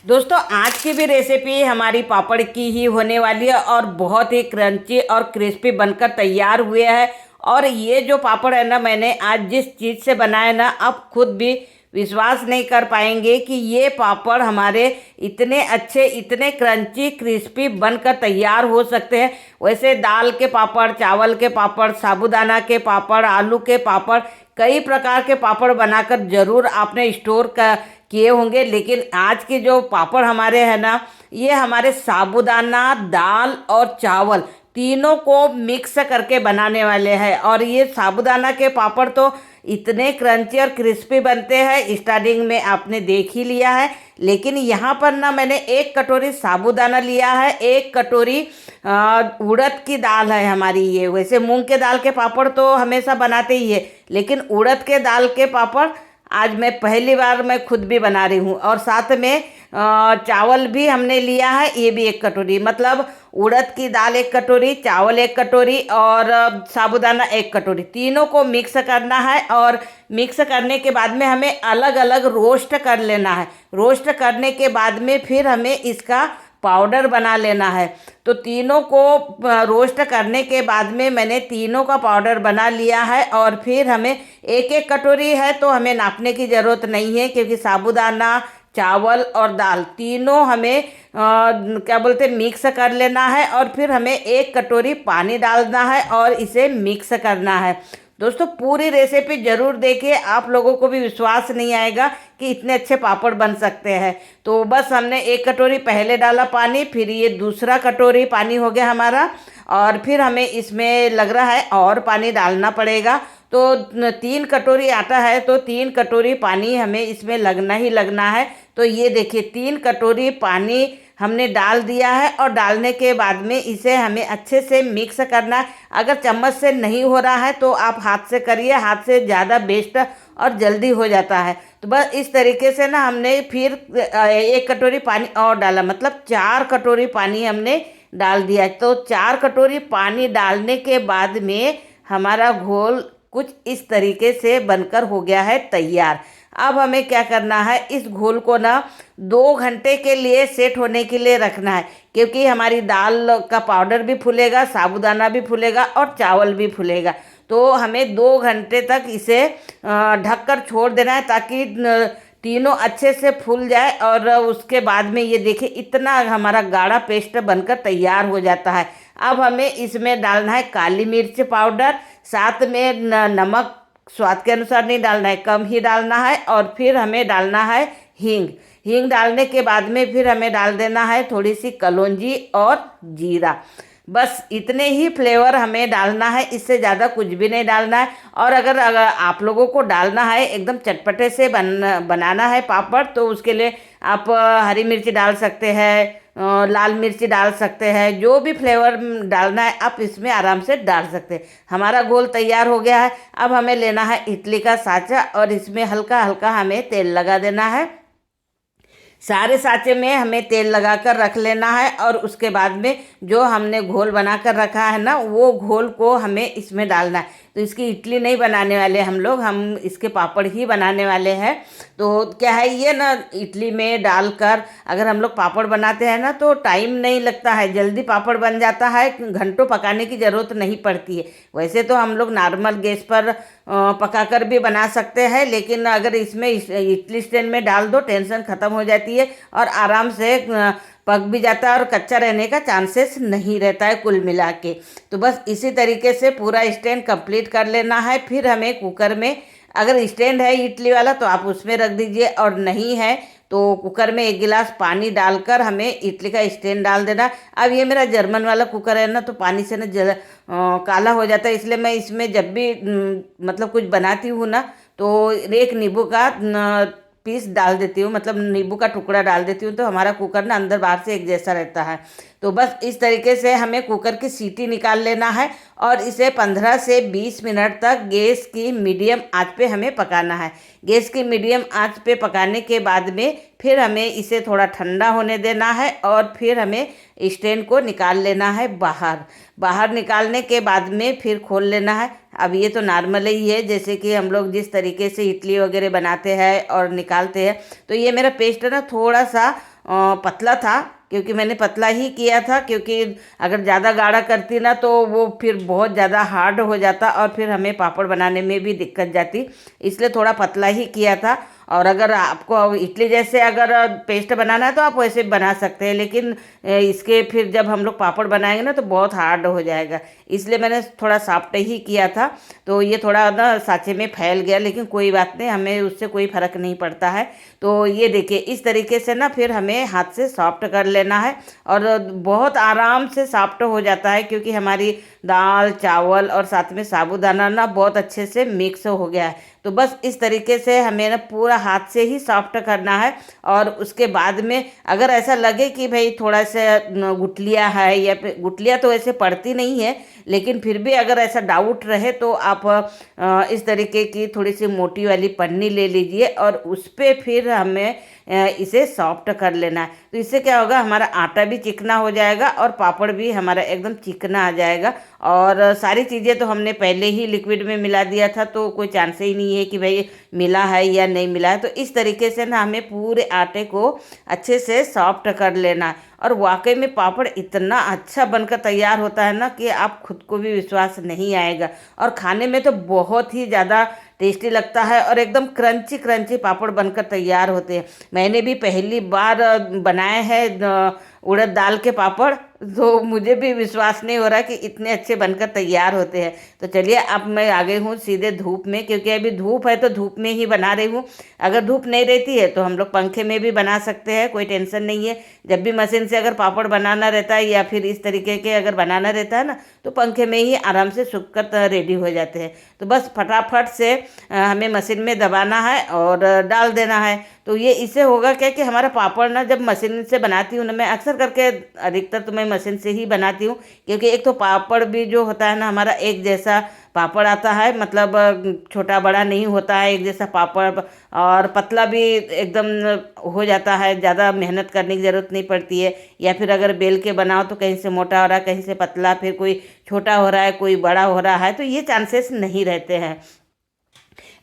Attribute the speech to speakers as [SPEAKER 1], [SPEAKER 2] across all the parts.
[SPEAKER 1] दोस्तों आज की भी रेसिपी हमारी पापड़ की ही होने वाली है और बहुत ही क्रंची और क्रिस्पी बनकर तैयार हुए हैं। और ये जो पापड़ है ना, मैंने आज जिस चीज़ से बनाया ना, आप खुद भी विश्वास नहीं कर पाएंगे कि ये पापड़ हमारे इतने अच्छे, इतने क्रंची क्रिस्पी बनकर तैयार हो सकते हैं। वैसे दाल के पापड़, चावल के पापड़, साबूदाना के पापड़, आलू के पापड़, कई प्रकार के पापड़ बनाकर ज़रूर आपने स्टोर का किए होंगे। लेकिन आज के जो पापड़ हमारे हैं ना, ये हमारे साबूदाना, दाल और चावल तीनों को मिक्स करके बनाने वाले हैं। और ये साबूदाना के पापड़ तो इतने क्रंची और क्रिस्पी बनते हैं, स्टार्टिंग में आपने देख ही लिया है। लेकिन यहाँ पर ना मैंने 1 कटोरी साबूदाना लिया है, 1 कटोरी उड़द की दाल है हमारी। ये वैसे मूंग के दाल के पापड़ तो हमेशा बनाते ही है, लेकिन उड़द के दाल के पापड़ आज मैं पहली बार मैं खुद भी बना रही हूँ। और साथ में चावल भी हमने लिया है, ये भी 1 कटोरी, मतलब उड़द की दाल 1 कटोरी, चावल 1 कटोरी और साबूदाना 1 कटोरी, तीनों को मिक्स करना है। और मिक्स करने के बाद में हमें अलग अलग रोस्ट कर लेना है। रोस्ट करने के बाद में फिर हमें इसका पाउडर बना लेना है। तो तीनों को रोस्ट करने के बाद में मैंने तीनों का पाउडर बना लिया है। और फिर हमें 1 1 कटोरी है तो हमें नापने की ज़रूरत नहीं है, क्योंकि साबूदाना, चावल और दाल तीनों हमें क्या बोलते मिक्स कर लेना है। और फिर हमें 1 कटोरी पानी डालना है और इसे मिक्स करना है। दोस्तों पूरी रेसिपी ज़रूर देखिए, आप लोगों को भी विश्वास नहीं आएगा कि इतने अच्छे पापड़ बन सकते हैं। तो बस हमने 1 कटोरी पहले डाला पानी, फिर ये दूसरा कटोरी पानी हो गया हमारा। और फिर हमें इसमें लग रहा है और पानी डालना पड़ेगा। तो 3 कटोरी आटा है तो 3 कटोरी पानी हमें इसमें लगना ही लगना है। तो ये देखिए 3 कटोरी पानी हमने डाल दिया है। और डालने के बाद में इसे हमें अच्छे से मिक्स करना है। अगर चम्मच से नहीं हो रहा है तो आप हाथ से करिए, हाथ से ज़्यादा बेस्ट और जल्दी हो जाता है। तो बस इस तरीके से ना हमने फिर 1 कटोरी पानी और डाला, मतलब 4 कटोरी पानी हमने डाल दिया। तो 4 कटोरी पानी डालने के बाद में हमारा घोल कुछ इस तरीके से बनकर हो गया है तैयार। अब हमें क्या करना है, इस घोल को ना 2 घंटे के लिए सेट होने के लिए रखना है, क्योंकि हमारी दाल का पाउडर भी फूलेगा, साबूदाना भी फूलेगा और चावल भी फूलेगा। तो हमें 2 घंटे तक इसे ढककर छोड़ देना है, ताकि तीनों अच्छे से फूल जाए। और उसके बाद में ये देखिए इतना हमारा गाढ़ा पेस्ट बनकर तैयार हो जाता है। अब हमें इसमें डालना है काली मिर्च पाउडर, साथ में नमक स्वाद के अनुसार नहीं डालना है, कम ही डालना है। और फिर हमें डालना है हींग। हींग डालने के बाद में फिर हमें डाल देना है थोड़ी सी कलौंजी और जीरा। बस इतने ही फ्लेवर हमें डालना है, इससे ज़्यादा कुछ भी नहीं डालना है। और अगर आप लोगों को डालना है एकदम चटपटे से बनाना है पापड़, तो उसके लिए आप हरी मिर्ची डाल सकते हैं, लाल मिर्ची डाल सकते हैं, जो भी फ्लेवर डालना है आप इसमें आराम से डाल सकते हैं। हमारा घोल तैयार हो गया है। अब हमें लेना है इडली का साँचा और इसमें हल्का हल्का हमें तेल लगा देना है। सारे साँचे में हमें तेल लगाकर रख लेना है। और उसके बाद में जो हमने घोल बनाकर रखा है ना, वो घोल को हमें इसमें डालना है। तो इसकी इडली नहीं बनाने वाले हम लोग, हम इसके पापड़ ही बनाने वाले हैं। तो क्या है, ये ना इडली में डालकर अगर हम लोग पापड़ बनाते हैं ना, तो टाइम नहीं लगता है, जल्दी पापड़ बन जाता है, घंटों पकाने की ज़रूरत नहीं पड़ती है। वैसे तो हम लोग नॉर्मल गैस पर पकाकर भी बना सकते हैं, लेकिन अगर इसमें इडली स्टैंड में डाल दो, टेंशन ख़त्म हो जाती है और आराम से पक भी जाता है और कच्चा रहने का चांसेस नहीं रहता है कुल मिला के। तो बस इसी तरीके से पूरा स्टैंड कंप्लीट कर लेना है। फिर हमें कुकर में, अगर स्टैंड है इडली वाला तो आप उसमें रख दीजिए, और नहीं है तो कुकर में 1 गिलास पानी डालकर हमें इडली का स्टैंड डाल देना। अब ये मेरा जर्मन वाला कुकर है ना, तो पानी से ना काला हो जाता है, इसलिए मैं इसमें जब भी मतलब कुछ बनाती हूँ ना, तो 1 नींबू का पीस डाल देती हूँ, मतलब नींबू का टुकड़ा डाल देती हूँ, तो हमारा कुकर ना अंदर बाहर से एक जैसा रहता है। तो बस इस तरीके से हमें कुकर की सीटी निकाल लेना है और इसे 15 से 20 मिनट तक गैस की मीडियम आंच पे हमें पकाना है। गैस की मीडियम आंच पे पकाने के बाद में फिर हमें इसे थोड़ा ठंडा होने देना है। और फिर हमें स्टैंड को निकाल लेना है बाहर। बाहर निकालने के बाद में फिर खोल लेना है। अब ये तो नॉर्मल ही है, जैसे कि हम लोग जिस तरीके से इडली वगैरह बनाते हैं और निकालते हैं। तो ये मेरा पेस्ट है ना थोड़ा सा पतला था, क्योंकि मैंने पतला ही किया था, क्योंकि अगर ज़्यादा गाढ़ा करती ना तो वो फिर बहुत ज़्यादा हार्ड हो जाता और फिर हमें पापड़ बनाने में भी दिक्कत जाती। इसलिए थोड़ा पतला ही किया था। और अगर आपको इडली जैसे अगर पेस्ट बनाना है तो आप वैसे बना सकते हैं, लेकिन इसके फिर जब हम लोग पापड़ बनाएंगे ना तो बहुत हार्ड हो जाएगा, इसलिए मैंने थोड़ा सॉफ्ट ही किया था। तो ये थोड़ा ना साँचे में फैल गया, लेकिन कोई बात नहीं, हमें उससे कोई फ़र्क नहीं पड़ता है। तो ये देखिए इस तरीके से ना फिर हमें हाथ से सॉफ्ट कर लेना है और बहुत आराम से सॉफ्ट हो जाता है, क्योंकि हमारी दाल चावल और साथ में साबूदाना ना बहुत अच्छे से मिक्स हो गया है। तो बस इस तरीके से हमें ना पूरा हाथ से ही सॉफ्ट करना है। और उसके बाद में अगर ऐसा लगे कि भाई थोड़ा सा गुठलियाँ है, या फिर गुठलियाँ तो ऐसे पड़ती नहीं है, लेकिन फिर भी अगर ऐसा डाउट रहे तो आप इस तरीके की थोड़ी सी मोटी वाली पन्नी ले लीजिए और उस पर फिर हमें इसे सॉफ्ट कर लेना है। तो इससे क्या होगा, हमारा आटा भी चिकना हो जाएगा और पापड़ भी हमारा एकदम चिकना आ जाएगा। और सारी चीज़ें तो हमने पहले ही लिक्विड में मिला दिया था, तो कोई चांस ही नहीं है कि भाई मिला है या नहीं मिला है। तो इस तरीके से ना हमें पूरे आटे को अच्छे से सॉफ्ट कर लेना है। और वाकई में पापड़ इतना अच्छा बनकर तैयार होता है ना कि आप खुद को भी विश्वास नहीं आएगा। और खाने में तो बहुत ही ज़्यादा टेस्टी लगता है और एकदम क्रंची क्रंची पापड़ बनकर तैयार होते हैं। मैंने भी पहली बार बनाए हैं उड़द दाल के पापड़, तो मुझे भी विश्वास नहीं हो रहा कि इतने अच्छे बनकर तैयार होते हैं। तो चलिए अब मैं आ गई हूँ सीधे धूप में, क्योंकि अभी धूप है तो धूप में ही बना रही हूँ। अगर धूप नहीं रहती है तो हम लोग पंखे में भी बना सकते हैं, कोई टेंशन नहीं है। जब भी मशीन से अगर पापड़ बनाना रहता है या फिर इस तरीके के अगर बनाना रहता है ना, तो पंखे में ही आराम से सूख कर रेडी हो जाते हैं। तो बस फटाफट से हमें मशीन में दबाना है और डाल देना है। तो ये इससे होगा क्या कि हमारा पापड़ ना जब मशीन से बनाती हूँ ना, मैं अक्सर करके अधिकतर तो मैं मशीन से ही बनाती हूँ, क्योंकि एक तो पापड़ भी जो होता है ना हमारा एक जैसा पापड़ आता है, मतलब छोटा बड़ा नहीं होता है, एक जैसा पापड़। और पतला भी एकदम हो जाता है, ज़्यादा मेहनत करने की ज़रूरत नहीं पड़ती है। या फिर अगर बेल के बनाओ तो कहीं से मोटा हो रहा है, कहीं से पतला, फिर कोई छोटा हो रहा है, कोई बड़ा हो रहा है, तो ये चांसेस नहीं रहते हैं।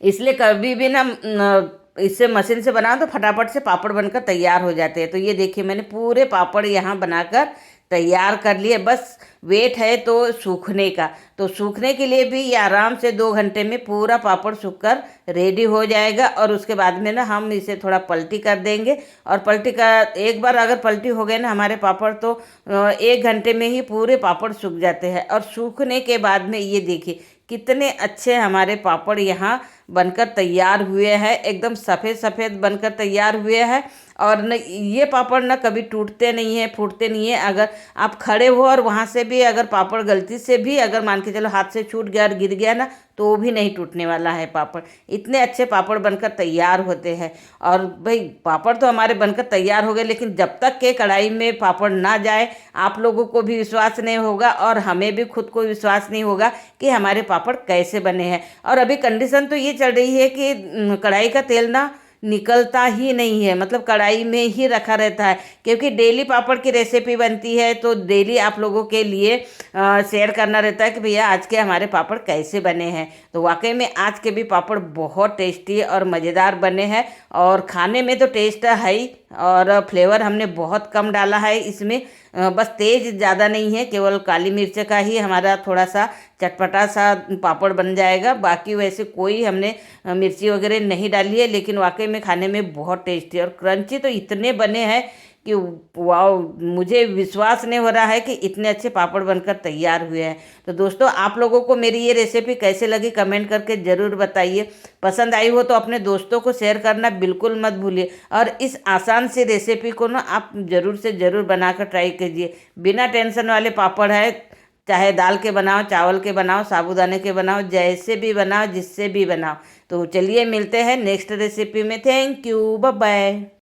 [SPEAKER 1] इसलिए कभी भी ना इससे मशीन से बनाओ तो फटाफट से पापड़ बनकर तैयार हो जाते हैं। तो ये देखिए मैंने पूरे पापड़ यहाँ बनाकर तैयार कर लिए। बस वेट है तो सूखने का, तो सूखने के लिए भी ये आराम से 2 घंटे में पूरा पापड़ सूखकर रेडी हो जाएगा। और उसके बाद में ना हम इसे थोड़ा पलटी कर देंगे। और पलटी का एक बार अगर पलटी हो गए ना हमारे पापड़, तो 1 घंटे में ही पूरे पापड़ सूख जाते हैं। और सूखने के बाद में ये देखिए कितने अच्छे हमारे पापड़ यहाँ बनकर तैयार हुए हैं, एकदम सफ़ेद सफ़ेद बनकर तैयार हुए हैं। और न ये पापड़ ना कभी टूटते नहीं है, फूटते नहीं है। अगर आप खड़े हो और वहाँ से भी अगर पापड़ गलती से भी अगर मान के चलो हाथ से छूट गया और गिर गया ना, तो वो भी नहीं टूटने वाला है पापड़। इतने अच्छे पापड़ बनकर तैयार होते हैं। और भाई पापड़ तो हमारे बनकर तैयार हो गए, लेकिन जब तक के कढ़ाई में पापड़ ना जाए आप लोगों को भी विश्वास नहीं होगा और हमें भी खुद को विश्वास नहीं होगा कि हमारे पापड़ कैसे बने हैं। और अभी कंडीशन तो ये चल रही है कि कढ़ाई का तेल ना निकलता ही नहीं है, मतलब कढ़ाई में ही रखा रहता है। क्योंकि डेली पापड़ की रेसिपी बनती है, तो डेली आप लोगों के लिए शेयर करना रहता है कि भैया आज के हमारे पापड़ कैसे बने हैं। तो वाकई में आज के भी पापड़ बहुत टेस्टी और मज़ेदार बने हैं। और खाने में तो टेस्ट है ही, और फ्लेवर हमने बहुत कम डाला है इसमें। बस तेज़ ज़्यादा नहीं है, केवल काली मिर्च का ही हमारा थोड़ा सा चटपटा सा पापड़ बन जाएगा। बाकी वैसे कोई हमने मिर्ची वगैरह नहीं डाली है, लेकिन वाकई में खाने में बहुत टेस्टी और क्रंची तो इतने बने हैं कि वाह, मुझे विश्वास नहीं हो रहा है कि इतने अच्छे पापड़ बनकर तैयार हुए हैं। तो दोस्तों आप लोगों को मेरी ये रेसिपी कैसे लगी कमेंट करके ज़रूर बताइए। पसंद आई हो तो अपने दोस्तों को शेयर करना बिल्कुल मत भूलिए। और इस आसान सी रेसिपी को ना आप ज़रूर से ज़रूर बनाकर ट्राई कीजिए। बिना टेंशन वाले पापड़ है, चाहे दाल के बनाओ, चावल के बनाओ, साबूदाने के बनाओ, जैसे भी बनाओ, जिससे भी बनाओ। तो चलिए मिलते हैं नेक्स्ट रेसिपी में। Thank you, bye bye.